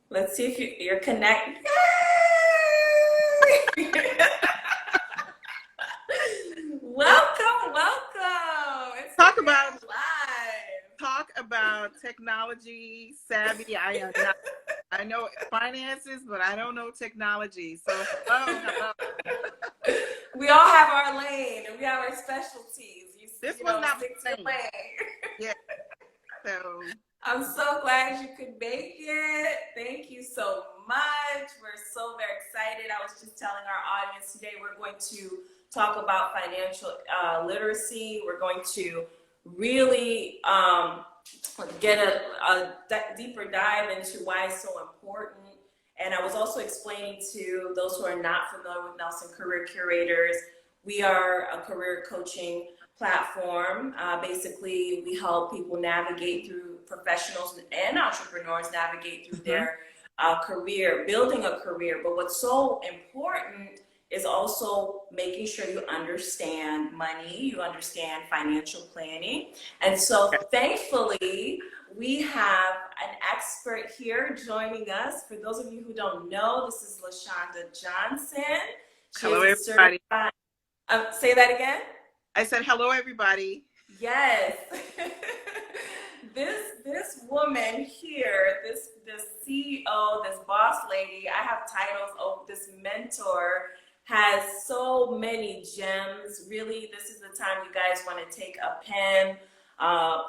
Let's see if you're connected. Welcome, welcome. Talk about Instagram Live. talk about technology savvy. I am not. I know finances, but I don't know technology. So hello, hello. We all have our lane and we have our specialties. This You was know, not stick to my your thing. lane. Yeah. So I'm so glad you could make it. Thank you so much. We're so very excited. I was just telling our audience today we're going to talk about financial literacy. We're going to really get a deeper dive into why it's so important. And I was also explaining to those who are not familiar with Nelson Career Curators, we are a career coaching platform. Basically, we help people navigate through professionals and entrepreneurs navigate through mhm. their career, building a career. But what's so important is also making sure you understand money, you understand financial planning. And so, thankfully, we have an expert here joining us. For those of you who don't know, this is LaShonda Johnson. She Hello, is a everybody. certified, say that again? I said hello, everybody. Yes. this woman here, this CEO, this boss lady, I have titles. Oh, this mentor has so many gems. Really, this is the time you guys want to take a pen,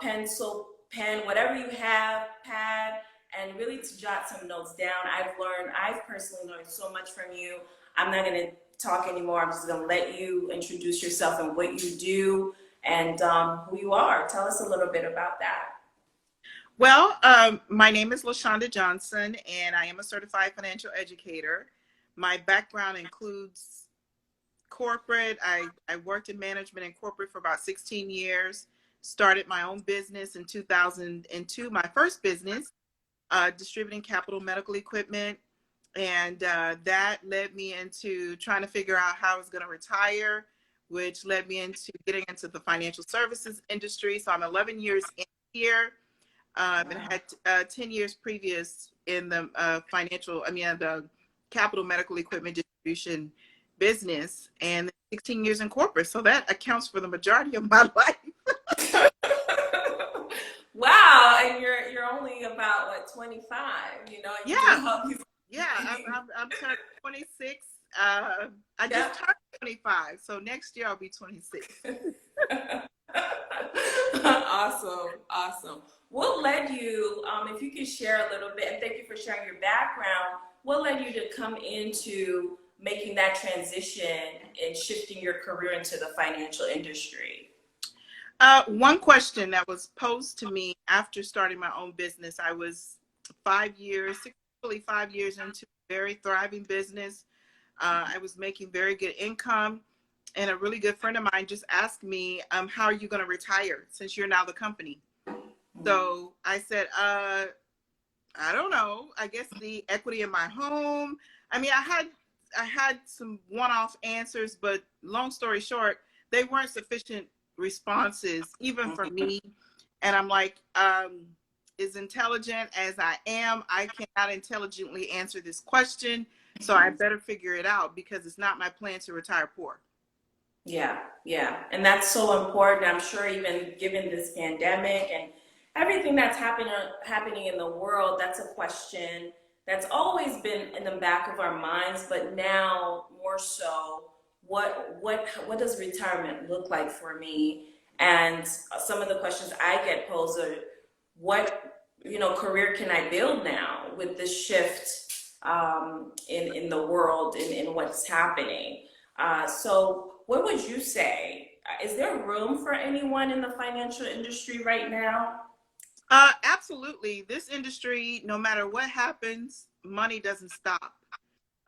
pencil, pen, whatever you have, pad, and really to jot some notes down. I've personally learned so much from you. I'm not going to talk anymore. I'm just going to let you introduce yourself and what you do and who you are. Tell us a little bit about that. Well, my name is LaShonda Johnson, and I am a certified financial educator. My background includes corporate. I worked in management and corporate for about 16 years. Started my own business in 2002, my first business, distributing capital medical equipment. And that led me into trying to figure out how I was going to retire, which led me into getting into the financial services industry. So I'm 11 years in here, and Wow. had 10 years previous in the the capital medical equipment distribution business, and 16 years in corporate. So that accounts for the majority of my life. Wow, and you're only about what 25, you know, and you're Yeah, doing all these yeah. amazing. I'm turning 26. I just Yep. turned 25, so next year I'll be 26. Awesome, awesome. What led you, if you could share a little bit, and thank you for sharing your background, what led you to come into making that transition and shifting your career into the financial industry? One question that was posed to me after starting my own business, I was 5 years, successfully 5 years into a very thriving business. I was making very good income, and a really good friend of mine just asked me, "How are you going to retire since you're now the company?" So I said, "I don't know. I guess the equity in my home." I mean, I had some one-off answers, but long story short, they weren't sufficient responses even for me. And I'm like, as intelligent as I am, I cannot intelligently answer this question. So I better figure it out because it's not my plan to retire poor. Yeah, yeah. And that's so important. I'm sure even given this pandemic and everything that's happening in the world, that's a question that's always been in the back of our minds, but now more so, what does retirement look like for me? And some of the questions I get posed are what, career can I build now with this shift in the world in what's happening? So, what would you say? Is there room for anyone in the financial industry right now? Absolutely. This industry, no matter what happens, money doesn't stop.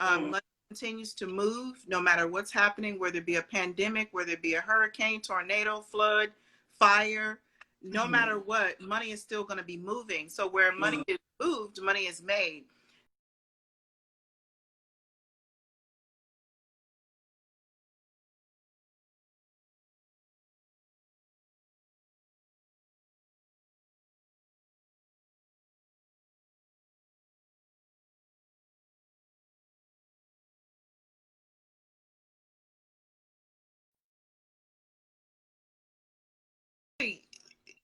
Mm, Money continues to move no matter what's happening, whether it be a pandemic, whether it be a hurricane, tornado, flood, fire. No matter mhm, what, money is still going to be moving. So where money mm. is moved, money is made.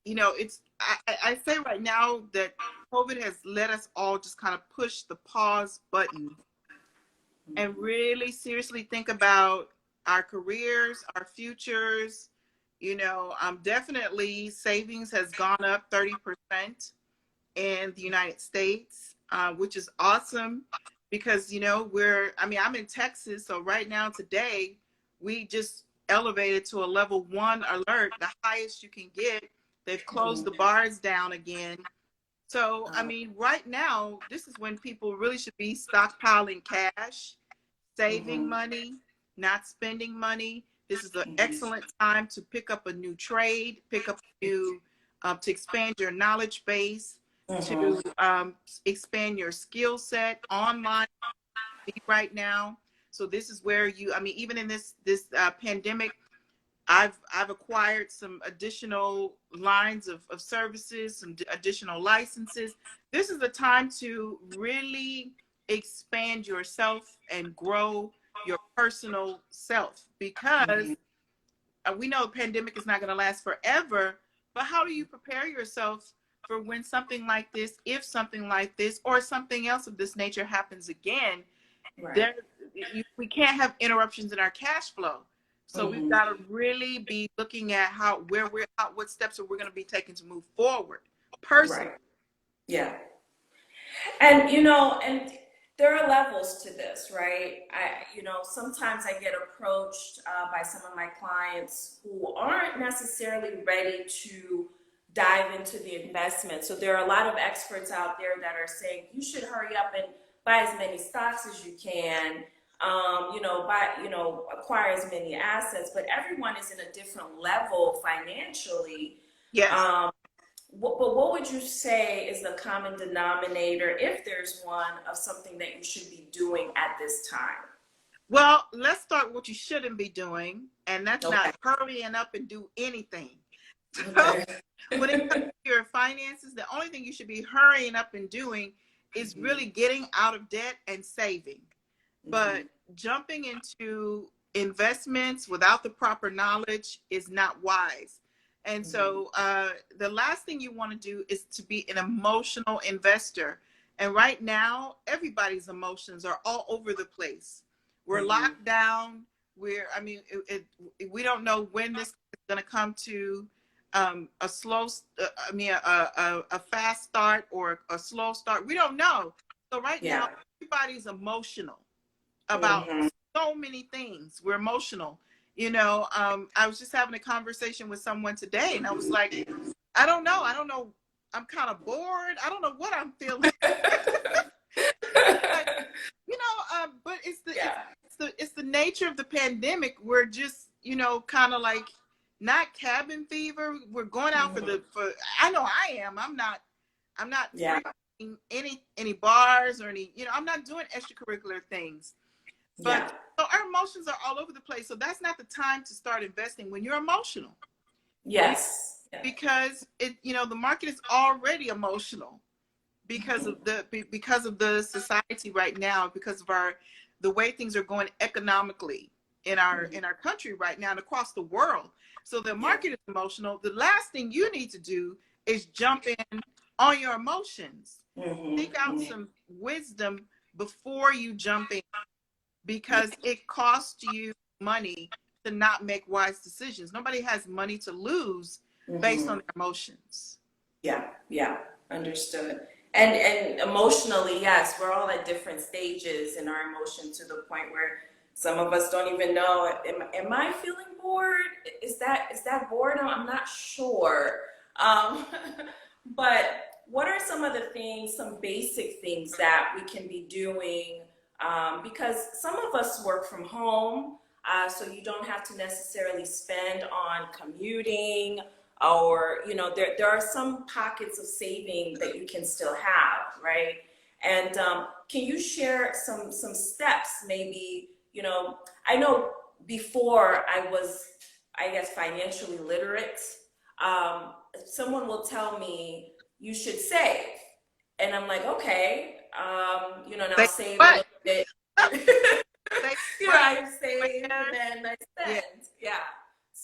you know, I say right now that COVID has let us all just kind of push the pause button and really seriously think about our careers, our futures. You know, definitely savings has gone up 30% in the United States, which is awesome because, you know, I'm in Texas. So right now, today, we just elevated to a level 1 alert, the highest you can get. They've closed the bars down again. So, I mean, right now, this is when people really should be stockpiling cash, saving money, not spending money. This is an excellent time to pick up a new trade, pick up a new, to expand your knowledge base, to expand your skill set online right now. So this is where I mean, even in this pandemic, I've acquired some additional lines of services, some additional licenses. This is the time to really expand yourself and grow your personal self because we know the pandemic is not going to last forever, but how do you prepare yourself for when something like this, if something like this, or something else of this nature happens again? Right. We can't have interruptions in our cash flow. So we've got to really be looking at what steps are we going to be taking to move forward personally. Right. Yeah. And, you know, and there are levels to this, right? Sometimes I get approached by some of my clients who aren't necessarily ready to dive into the investment. So there are a lot of experts out there that are saying you should hurry up and buy as many stocks as you can, acquire as many assets, but everyone is in a different level financially. Yes. But what would you say is the common denominator, if there's one, of something that you should be doing at this time? Well, let's start what you shouldn't be doing, and that's not hurrying up and do anything. So when it comes to your finances, the only thing you should be hurrying up and doing is really getting out of debt and saving. But jumping into investments without the proper knowledge is not wise. And so the last thing you want to do is to be an emotional investor. And right now, everybody's emotions are all over the place. We're locked down. We don't know when this is going to come to a fast start or a slow start. We don't know. So right now, everybody's emotional about so many things. We're emotional. You know, I was just having a conversation with someone today, and I was like, I don't know. I'm kind of bored. I don't know what I'm feeling. But it's the nature of the pandemic. We're just, kind of like not cabin fever. We're going out I know I am. I'm not any bars or any, I'm not doing extracurricular things. But so our emotions are all over the place. So that's not the time to start investing when you're emotional. Yes. Because the market is already emotional because of the society right now, because of the way things are going economically in our country right now and across the world. So the market is emotional. The last thing you need to do is jump in on your emotions. Seek out some wisdom before you jump in, because it costs you money to not make wise decisions. Nobody has money to lose based on their emotions. Yeah, understood. And emotionally, yes, we're all at different stages in our emotion, to the point where some of us don't even know, am I feeling bored? Is that boredom? I'm not sure. But what are some of the things, some basic things that we can be doing? Because some of us work from home, so you don't have to necessarily spend on commuting, or there are some pockets of saving that you can still have, right? And can you share some steps, maybe? I know before I was, I guess, financially literate, someone will tell me you should save, and I'm like, okay, and I'll save a little bit. I save and then I spend. Yeah.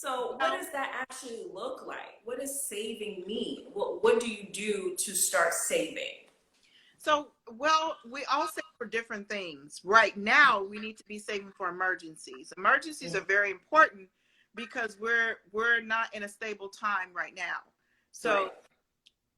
So what does that actually look like? What does saving mean? What do you do to start saving? So, well, we all save for different things. Right now, we need to be saving for emergencies. Emergencies are very important because we're not in a stable time right now. So,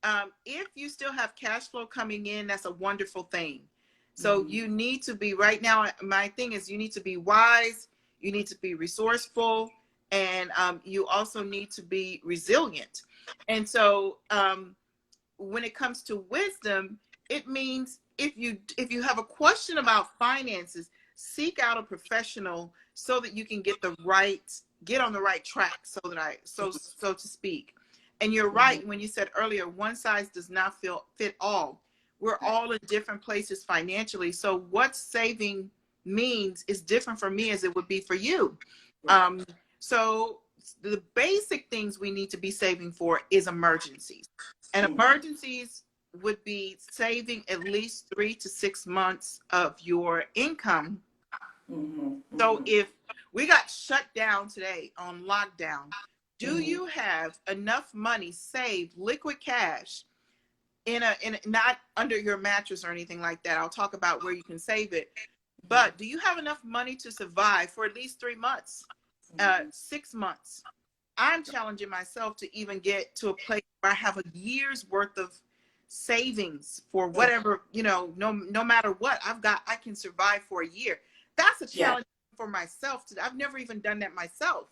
Right. if you still have cash flow coming in, that's a wonderful thing. So Mm-hmm. you need to be right now. My thing is you need to be wise. You need to be resourceful, and you also need to be resilient. And so when it comes to wisdom, it means if you have a question about finances, seek out a professional so that you can get on the right track, so to speak. And you're Mm-hmm. right when you said earlier, one size does not fit all. We're all in different places financially, so what saving means is different for me as it would be for you. Right. um, so the basic things we need to be saving for is emergencies, and Mm-hmm. emergencies would be saving at least 3 to 6 months of your income. Mm-hmm. So Mm-hmm. if we got shut down today on lockdown, do Mm-hmm. you have enough money saved, liquid cash, in not under your mattress or anything like that? I'll talk about where you can save it. But do you have enough money to survive for at least 3 months, 6 months? I'm challenging myself to even get to a place where I have a year's worth of savings for whatever, no matter what I can survive for a year. That's a Yeah. challenge for myself. I've never even done that myself.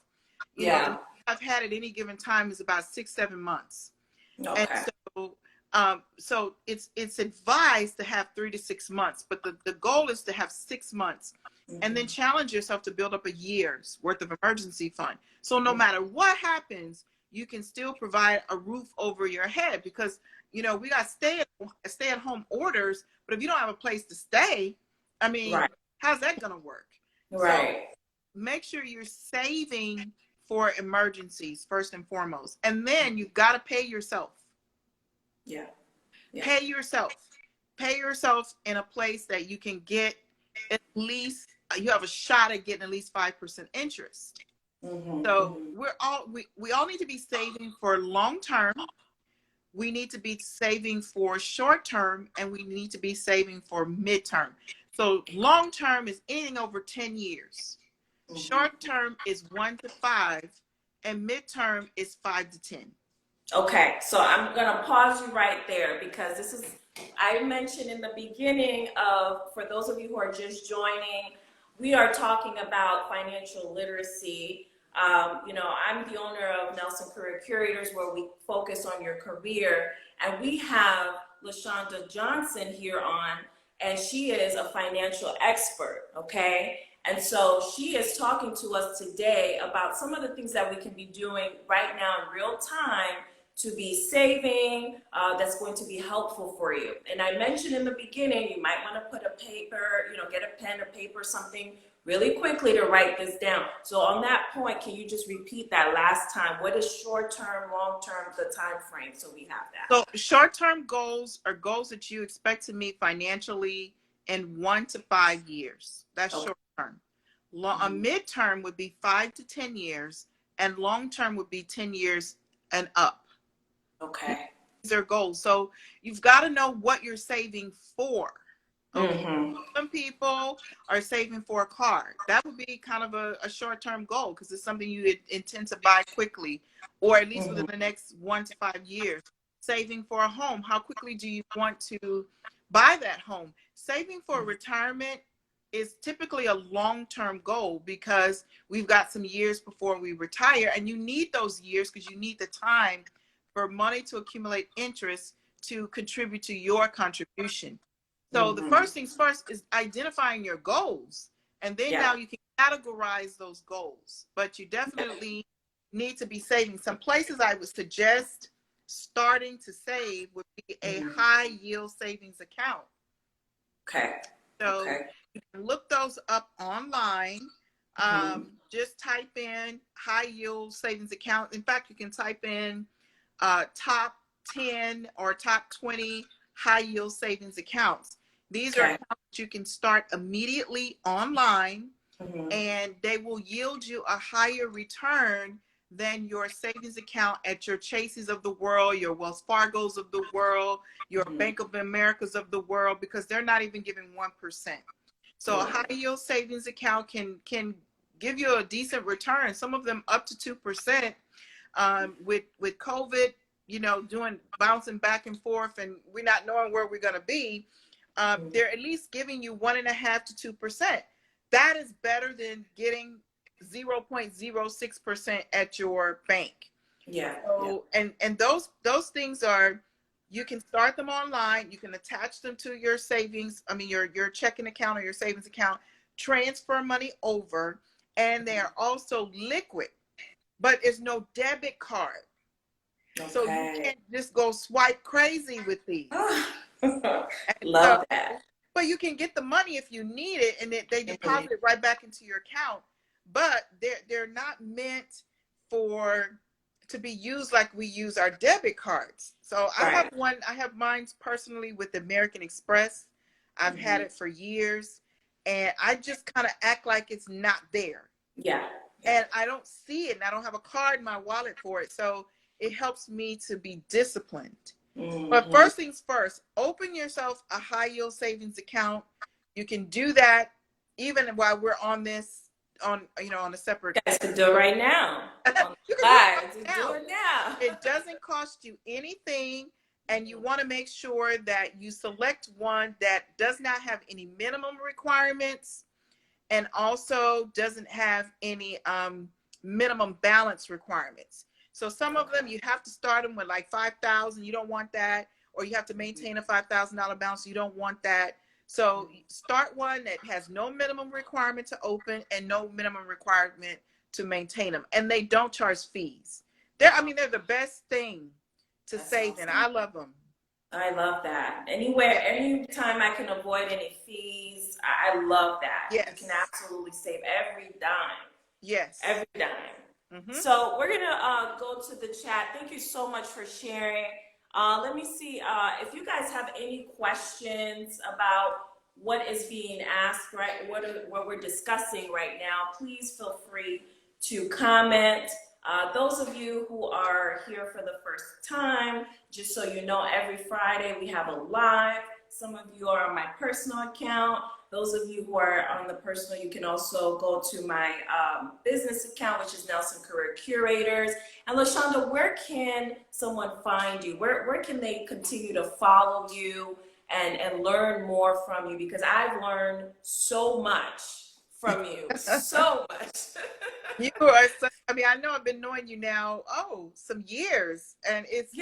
The Yeah. most I've had at any given time is about 6, 7 months. And Okay. so it's advised to have 3 to 6 months, but the goal is to have 6 months, and then Mm-hmm. challenge yourself to build up a year's worth of emergency fund. So no Mm-hmm. matter what happens, you can still provide a roof over your head, because we got stay at home orders, but if you don't have a place to stay, I mean, Right. how's that gonna work? So Right. make sure you're saving for emergencies first and foremost, and then you've got to pay yourself. Yeah. Yeah. Pay yourself. Pay yourself in a place that you can get at least, you have a shot at getting at least 5% interest. Mm-hmm. So Mm-hmm. we all need to be saving for long term. We need to be saving for short term, and we need to be saving for midterm. So long term is anything over 10 years. Mm-hmm. Short term is 1 to 5, and midterm is 5 to 10. Okay, so I'm gonna pause you right there because I mentioned in the beginning for those of you who are just joining, we are talking about financial literacy. I'm the owner of Nelson Career Curators, where we focus on your career, and we have LaShonda Johnson here on, and she is a financial expert, okay? And so she is talking to us today about some of the things that we can be doing right now in real time to be saving, that's going to be helpful for you. And I mentioned in the beginning, you might want to put a paper, get a pen or paper, something really quickly to write this down. So on that point, can you just repeat that last time? What is short-term, long-term, the time frame, so we have that? So short-term goals are goals that you expect to meet financially in 1 to 5 years. That's Okay. short-term. A midterm would be 5 to 10 years, and long-term would be 10 years and up. Okay. These are goals. So you've got to know what you're saving for. Okay. Mm-hmm. Some people are saving for a car. That would be kind of a short-term goal because it's something you intend to buy quickly, or at least within the next 1 to 5 years. Saving for a home. How quickly do you want to buy that home? Saving for retirement is typically a long-term goal because we've got some years before we retire, and you need those years because you need the time for money to accumulate interest to contribute to your contribution. So the first things first is identifying your goals, and then Yeah. now you can categorize those goals. But you definitely need to be saving. Some places I would suggest starting to save would be a high yield savings account. Okay. So Okay. you can look those up online. Just type in high yield savings account. In fact, you can type in top 10 or top 20 high yield savings accounts. These are Okay. accounts that you can start immediately online, Mm-hmm. and they will yield you a higher return than your savings account at your Chases of the world, your Wells Fargo's of the world, your Bank of America's of the world, because they're not even giving 1%. So a high yield savings account can give you a decent return. Some of them up to 2%. With COVID, doing bouncing back and forth, and we're not knowing where we're going to be. They're at least giving you 1.5% to 2%. That is better than getting 0.06% at your bank. Yeah. So, and those things are, you can start them online. You can attach them to your savings. I mean, your checking account or your savings account, transfer money over, and they are also liquid, but it's no debit card. Okay. So you can't just go swipe crazy with these. Love that. But you can get the money if you need it, and they deposit it right back into your account. But they're not meant to be used like we use our debit cards. So right. I have mine personally with American Express. I've had it for years, and I just kind of act like it's not there. Yeah. And I don't see it, and I don't have a card in my wallet for it. So it helps me to be disciplined. But first things first, open yourself a high yield savings account. You can do that even while we're on this, on a separate. You guys can do it right now. You can do it now. It doesn't cost you anything, and you want to make sure that you select one that does not have any minimum requirements, and also doesn't have any minimum balance requirements. So some of them, you have to start them with like $5,000. You don't want that. Or you have to maintain a $5,000 balance. You don't want that. So start one that has no minimum requirement to open and no minimum requirement to maintain them. And they don't charge fees. They're the best thing to save in. I love them. I love that. Anytime I can avoid any fees, I love that. Yes. You can absolutely save every dime. Yes. Every dime. So we're going to go to the chat. Thank you so much for sharing. Let me see if you guys have any questions about what is being asked, right? What we're discussing right now. Please feel free to comment. Those of you who are here for the first time, just so you know, every Friday we have a live. Some of you are on my personal account. Those of you who are on the personal, you can also go to my business account, which is Nelson Career Curators. And LaShonda, where can someone find you? Where can they continue to follow you and learn more from you? Because I've learned so much from you, so much. You are so, I know I've been knowing you now, some years. And it's,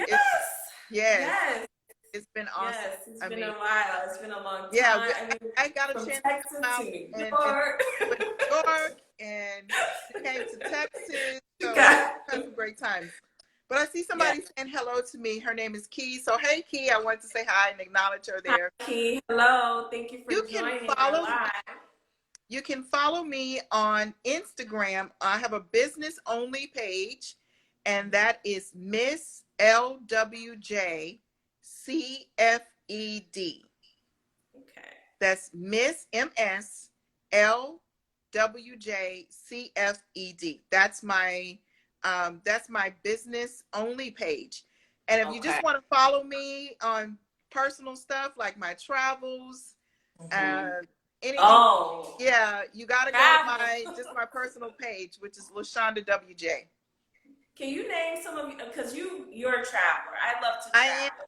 yes. It's been awesome. Yes, it's been a while. It's been a long time. Yeah, I got a chance Texas to come out New York. And came to Texas. So had some great times. But I see somebody saying hello to me. Her name is Key. So hey, Key, I wanted to say hi and acknowledge her there. Hi, Key. Hello. Thank you for joining our live. You can follow me on Instagram. I have a business only page, and that is Miss LWJ CFED. Okay. That's Miss MS LWJ CFED. That's my business only page. And if you just want to follow me on personal stuff like my travels, anything, you gotta go to my personal page, which is LaShonda WJ. Can you name some of you, because you're a traveler. I love to travel.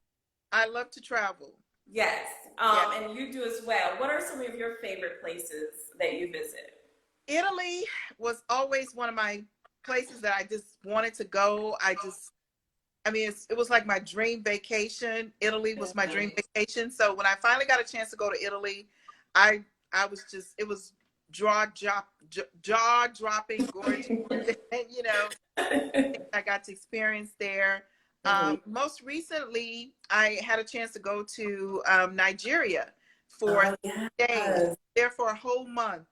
I love to travel. Yes. And you do as well. What are some of your favorite places that you visit? Italy was always one of my places that I just wanted to go. It was like my dream vacation. Italy was my dream vacation. So when I finally got a chance to go to Italy, it was jaw-dropping, gorgeous. I got to experience there. Most recently, I had a chance to go to Nigeria for 3 days, there for a whole month.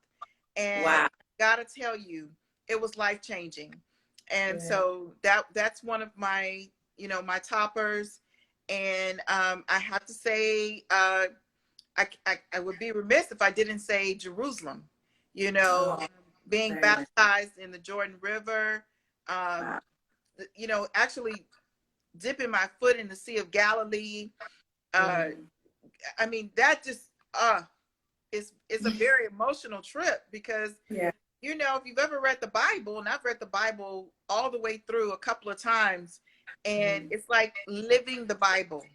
And I gotta tell you, it was life-changing. And so that's one of my, my toppers. And I have to say, I would be remiss if I didn't say Jerusalem, being baptized in the Jordan River. you know, actually dipping my foot in the Sea of Galilee. Uh, I mean, that just is a very emotional trip because, Yeah. you know, if you've ever read the Bible, and I've read the Bible all the way through a couple of times, and it's like living the Bible.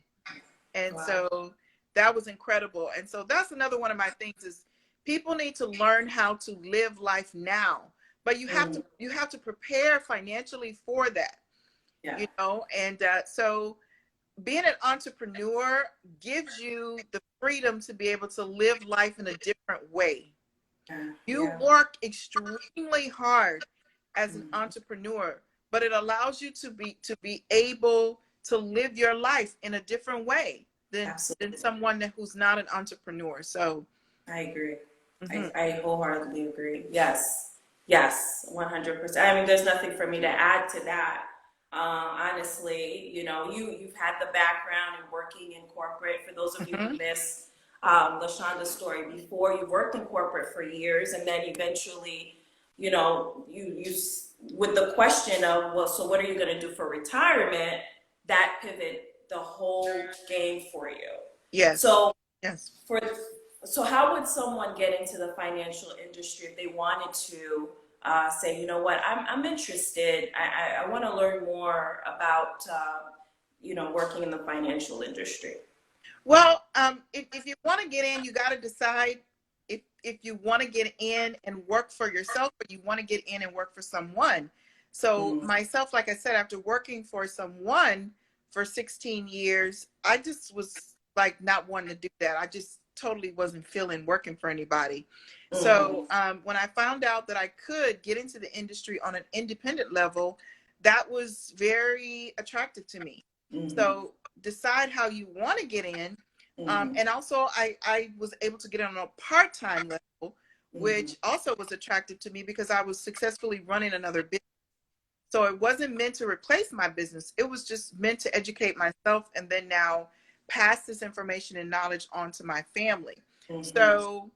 And Wow. so that was incredible. And so that's another one of my things is people need to learn how to live life now. But you have to prepare financially for that, Yeah. you know. And so being an entrepreneur gives you the freedom to be able to live life in a different way. Yeah. You Yeah. work extremely hard as an entrepreneur, but it allows you to be able to live your life in a different way than Absolutely. someone who's not an entrepreneur. So I agree. mhm. I wholeheartedly agree. Yes. Yes. 100%. I mean, there's nothing for me to add to that. Honestly, you know, you've had the background in working in corporate. For those of you who Mhm. missed LaShonda's story before, you worked in corporate for years, and then eventually, you know, with the question of, well, so what are you going to do for retirement? That pivot the whole game for you. Yes. So Yes. for so how would someone get into the financial industry if they wanted to say, you know what, I'm interested. I want to learn more about you know, working in the financial industry. Well, if you want to get in, you got to decide if you want to get in and work for yourself, or you want to get in and work for someone. So Mm, myself, like I said, after working for someone for 16 years, I just was like not wanting to do that. I just totally wasn't feeling working for anybody. So mm, when I found out that I could get into the industry on an independent level, that was very attractive to me. mm, So decide how you want to get in. mm, And also, I was able to get on a part-time level, mm, which also was attractive to me because I was successfully running another business. So it wasn't meant to replace my business. It was just meant to educate myself and then now pass this information and knowledge on to my family. mm, So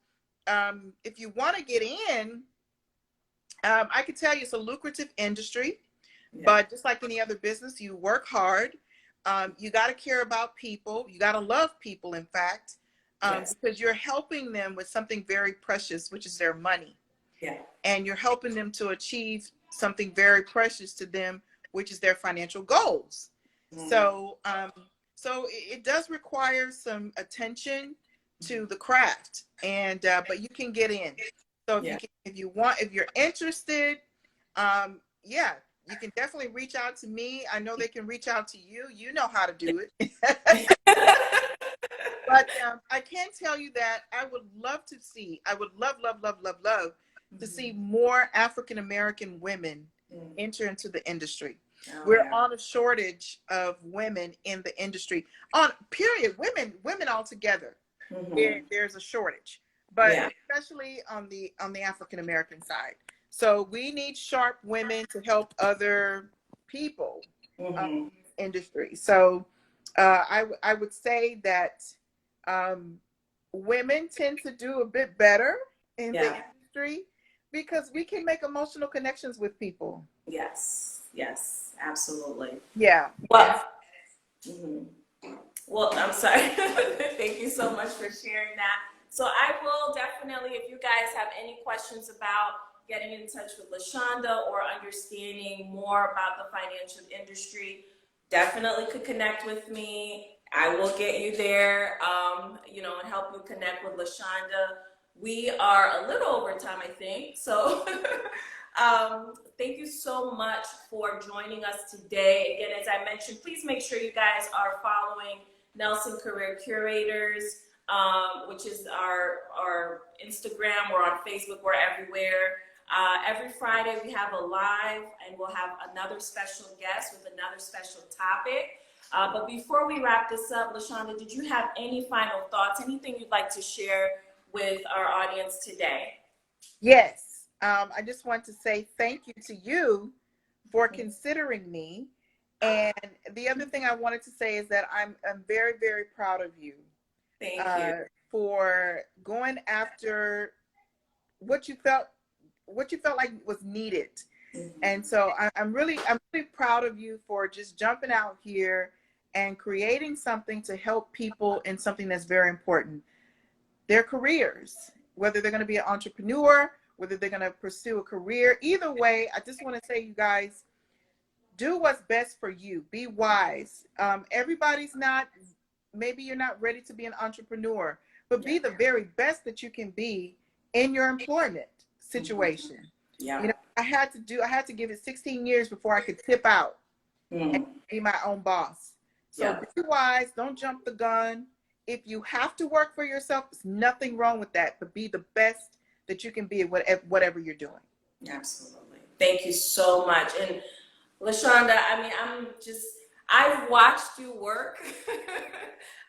if you want to get in, I could tell you it's a lucrative industry, yeah, but just like any other business, you work hard. You got to care about people. You got to love people, in fact, yes, because you're helping them with something very precious, which is their money. yeah, And you're helping them to achieve something very precious to them, which is their financial goals. mm, So it does require some attention to the craft, and but you can get in. So yeah. if you're interested, yeah, you can definitely reach out to me. I know they can reach out to you. You know how to do it. But I can tell you that I would love to see Mhm. more African American women Mm. enter into the industry. Oh We're yeah. on a shortage of women in the industry. On period, women altogether. Hmm. There's a shortage, but Yeah. especially on the African American side. So we need sharp women to help other people Hmm. industry. So I would say that um, women tend to do a bit better in the Yeah. industry because we can make emotional connections with people. Yes. Yes. Absolutely. Yeah. And Well. Mhm. Well, I'm sorry. Thank you so much for sharing that. So I will definitely, if you guys have any questions about getting in touch with LaShonda or understanding more about the financial industry, definitely could connect with me. I will get you there, you know, and help you connect with LaShonda. We are a little over time, I think. So thank you so much for joining us today. Again, as I mentioned, please make sure you guys are following Nelson Career Curators, which is our Instagram. We're on Facebook. We're everywhere. Every Friday we have a live, and we'll have another special guest with another special topic. But before we wrap this up, LaShonda, did you have any final thoughts? Anything you'd like to share with our audience today? yes, I just want to say thank you to you for considering me. And the other thing I wanted to say is that I'm very, very proud of you Thank you. uh, for going after what you felt what you felt like was needed. And so I'm really proud of you for just jumping out here and creating something to help people in something that's very important, their careers, whether they're going to be an entrepreneur, whether they're going to pursue a career. Either way, I just want to say, you guys, do what's best for you. Be wise. Everybody's not, maybe you're not ready to be an entrepreneur, but be the very best that you can be in your employment situation. Yeah. You know, I had to give it 16 years before I could tip out and be my own boss. So be wise. Don't jump the gun. If you have to work for yourself, there's nothing wrong with that, but be the best that you can be at whatever you're doing. Absolutely. Thank you so much. And LaShonda, I mean, I've watched you work.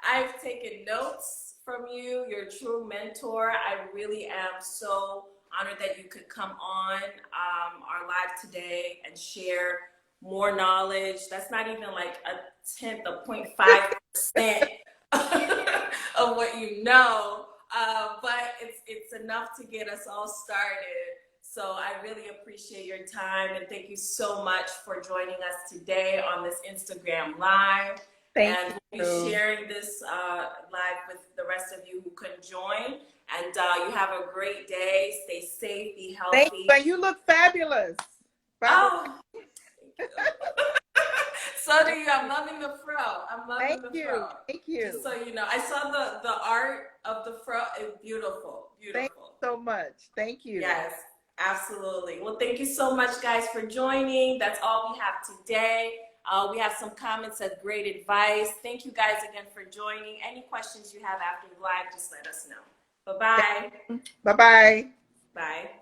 I've taken notes from you. You're a true mentor. I really am so honored that you could come on our live today and share more knowledge. That's not even like a 0.5% of what you know, but it's enough to get us all started. So I really appreciate your time, and thank you so much for joining us today on this Instagram Live. And we'll be sharing this live with the rest of you who couldn't join. And you have a great day. Stay safe, be healthy. Thank you. And you look fabulous. Oh, thank you. So do you. I'm loving the fro. I'm loving the fro. Thank you. Just so you know, I saw the art of the fro. It's beautiful. Beautiful. Thank you so much. Thank you. Yes. Absolutely. Well, thank you so much, guys, for joining. That's all we have today. We have some comments of great advice. Thank you guys again for joining. Any questions you have after the live, just let us know. Bye-bye. Bye-bye. Bye.